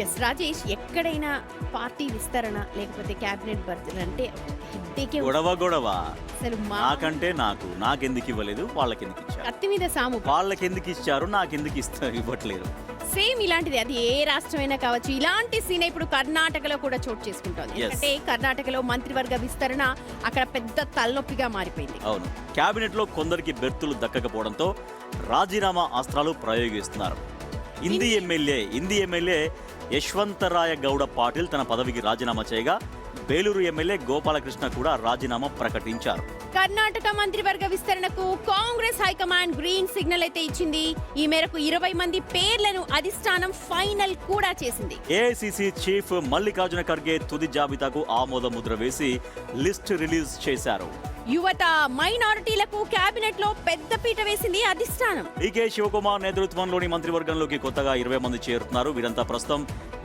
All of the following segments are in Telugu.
ఎస్ రాజేష్, ఎక్కడైనా పార్టీ విస్తరణ లేకపోతే క్యాబినెట్ బర్త్లు అంటే హెడ్డేకే గొడవ అసలు నాకంటే నాకెందుకు ఇవ్వలేదు, వాళ్ళకెందుకు ఇచ్చారు, కత్తి మీద సాము. వాళ్ళకెందుకు ఇచ్చారు, నాకెందుకు ఇవ్వట్లేదు. సేమ్ ఇలాంటిది, అది ఏ రాష్ట్రమైనా కావచ్చు. ఇలాంటి సీన్ ఇప్పుడు కర్ణాటకలో కూడా చోటు చేసుకుంటోంది. ఎందుకంటే కర్ణాటకలో మంత్రివర్గ విస్తరణ అక్కడ పెద్ద తలనొప్పిగా మారిపోయింది. అవును, క్యాబినెట్ లో కొందరికి బెర్తులు దక్కకపోవడంతో రాజీనామా అస్త్రాలు ప్రయోగిస్తున్నారు. ఇంది ఎమ్మెల్యే యశ్వంతరాయ గౌడ పాటిల్ తన పదవికి రాజీనామా చేయగా బేలూరు ఎమ్మెల్యే గోపాలకృష్ణ కూడా రాజీనామా ప్రకటించారు. కర్ణాటక మంత్రివర్గ విస్తరణకు కాంగ్రెస్ హైకమాండ్ గ్రీన్ సిగ్నల్ అయితే ఇచ్చింది. ఈ మేరకు 20 మంది పేర్లను అధిష్టానం ఫైనల్ కూడా చేసింది. ఏఐసిసి చీఫ్ మల్లికార్జున ఖర్గే తుది జాబితాకు ఆమోద ముద్ర వేసి లిస్ట్ రిలీజ్ చేశారు. యువత మైనారిటీలకు కేబినెట్ లో పెద్ద పీట వేసింది అధిష్టానం. డీకే శివకుమార్ నేతృత్వంలోని మంత్రివర్గంలోకి కొత్తగా 20 మంది చేరుతున్నారు. వీరంతా ప్రస్తుతం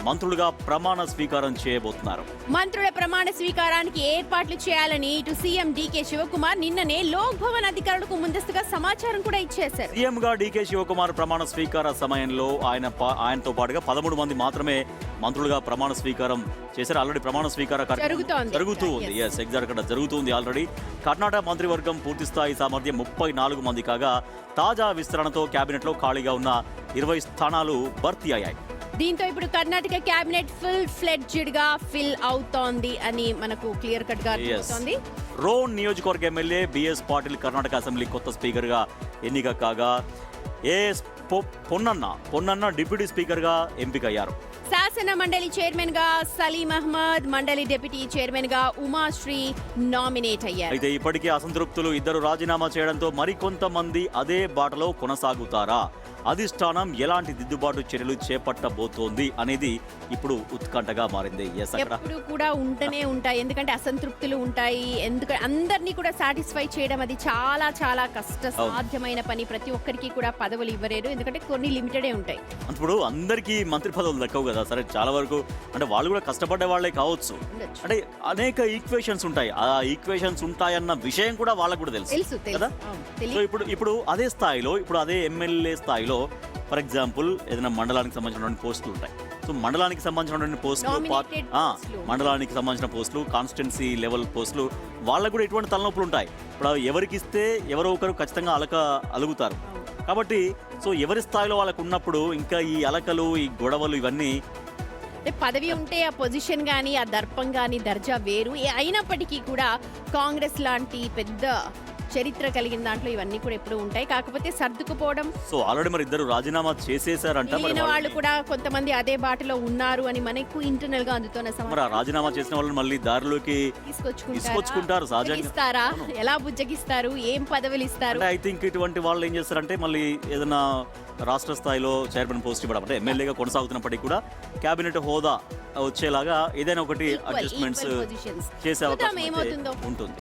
మంత్రులుగా ప్రమాణ స్వీకారం చేయబోతున్నారు. మంత్రుల ప్రమాణ స్వీకారానికి ఏర్పాట్లు చేయాలని ఇటు సీఎం డీకే శివకుమార్ నిన్ననే లోక్ భవన్ అధికారులకు ముందస్తుగా సమాచారం కూడా ఇచ్చేశారు. సీఎం గా డీకే శివకుమార్ ప్రమాణ స్వీకార సమయంలో ఆయనతో పాటుగా 13 మంది మాత్రమే మంత్రులుగా ప్రమాణ స్వీకారం చేశారు. ఆల్రెడీ ప్రమాణ స్వీకార జరుగుతుంది. ఎగ్జాక్ట్ జరుగుతుంది ఆల్రెడీ. కర్ణాటక మంత్రివర్గం పూర్తిస్థాయి సామర్థ్యం 34 మంది కాగా తాజా విస్తరణతో కేబినెట్ లో ఖాళీగా ఉన్న 20 స్థానాలు భర్తీ అయ్యాయి. దీంతో ఇప్పుడు కర్ణాటక కేబినెట్ ఫుల్ ఫ్లెడ్జ్డ్ గా ఫిల్ అవుతోంది అని మనకు క్లియర్ కట్ గా అనిపిస్తోంది. రోన్ నియోజకవర్గ MLA BS Patil Karnataka assembly కొత్త స్పీకర్ గా ఎన్నిక కాగా ఏఎస్ పొన్నన్న డిప్యూటీ స్పీకర్ గా ఎంపికయ్యారు. శాసన మండలి చైర్మన్ గా సలీం అహ్మద్, మండలి డిప్యూటీ చైర్మన్ గా ఉమాశ్రీ నామినేట్ అయ్యారు. అయితే ఇప్పటికే అసంతృప్తులు ఇద్దరు రాజీనామా చేయడంతో మరికొంతమంది అదే బాటలో కొనసాగుతారా, అధిష్టానం ఎలాంటి దిద్దుబాటు చర్యలు చేపట్టబోతోంది అనేది ఇప్పుడు ఉత్కంఠగా మారింది. ఎప్పుడు కూడా ఉంటూనే ఉంటాయి, ఎందుకంటే అసంతృప్తులు ఉంటాయి. ఎందుకంటే అందరినీ కూడా సాటిస్ఫై చేయడం అది చాలా చాలా కష్ట సాధ్యమైన పని. ప్రతి ఒక్కరికి కూడా పదవులు ఇవ్వలేరు, ఎందుకంటే కొన్ని లిమిటెడే ఉంటాయి. ఇప్పుడు అందరికీ మంత్రి పదవులు దక్కవు కదా. సరే, చాలా వరకు అంటే వాళ్ళు కూడా కష్టపడే వాళ్ళే కావచ్చు. అంటే అనేక ఈక్వేషన్స్ ఉంటాయి. ఆ ఈక్వేషన్స్ ఉంటాయన్న విషయం కూడా వాళ్ళకు కూడా తెలుసు కదా. సో ఇప్పుడు అదే స్థాయిలో, ఇప్పుడు అదే ఎమ్మెల్యే స్థాయిలో ఫర్ ఎగ్జాంపుల్ ఏదైనా మండలానికి సంబంధించినటువంటి పోస్టులు ఉంటాయి. సో మండలానికి సంబంధించినటువంటి మండలానికి సంబంధించిన పోస్టులు, కాన్స్టిట్యున్సీ లెవెల్ పోస్టులు, వాళ్ళకు కూడా ఎటువంటి తలనొప్పులు ఉంటాయి. ఇప్పుడు ఎవరికి ఇస్తే ఎవరో ఒకరు ఖచ్చితంగా అలుగుతారు. కాబట్టి సో ఎవరి స్థాయిలో వాళ్ళకు ఉన్నప్పుడు ఇంకా ఈ అలకలు, ఈ గొడవలు ఇవన్నీ, పదవి ఉంటే ఆ పొజిషన్ కానీ ఆ దర్పం కానీ దర్జా వేరు. అయినప్పటికీ కూడా కాంగ్రెస్ లాంటి పెద్ద చరిత్ర కలిగిన దాంట్లో ఇవన్నీ కూడా ఎప్పుడు ఉంటాయి. కాకపోతే సర్దుకుపోవడం. సో ఆల్రెడీ మరి ఇద్దరు రాజీనామా చేసేసారంట. వాళ్ళు కూడా కొంతమంది అదే బాటలో ఉన్నారు అని మనకు ఇంటర్నల్ గా అందుతున్న సమాచారం. రాజీనామా చేసిన వాళ్ళు మళ్ళీ దారిలోకి తీసుకొచ్చుకుంటారు. సహజంగా ఎలా బుజ్జగిస్తారు, ఏం పదవులు ఇస్తారు? ఐ థింక్ ఇటువంటి వాళ్ళు ఏం చేస్తారంటే మళ్ళీ ఏదైనా రాష్ట్ర స్థాయిలో చైర్మన్ పోస్ట్ ఇవ్వడం, అంటే ఎమ్మెల్యేగా కొనసాగుతున్నప్పటికీ కూడా కేబినెట్ హోదా వచ్చేలాగా ఏదైనా ఒకటి అడ్జస్ట్మెంట్స్ చేసే అవకాశం ఉంటుంది.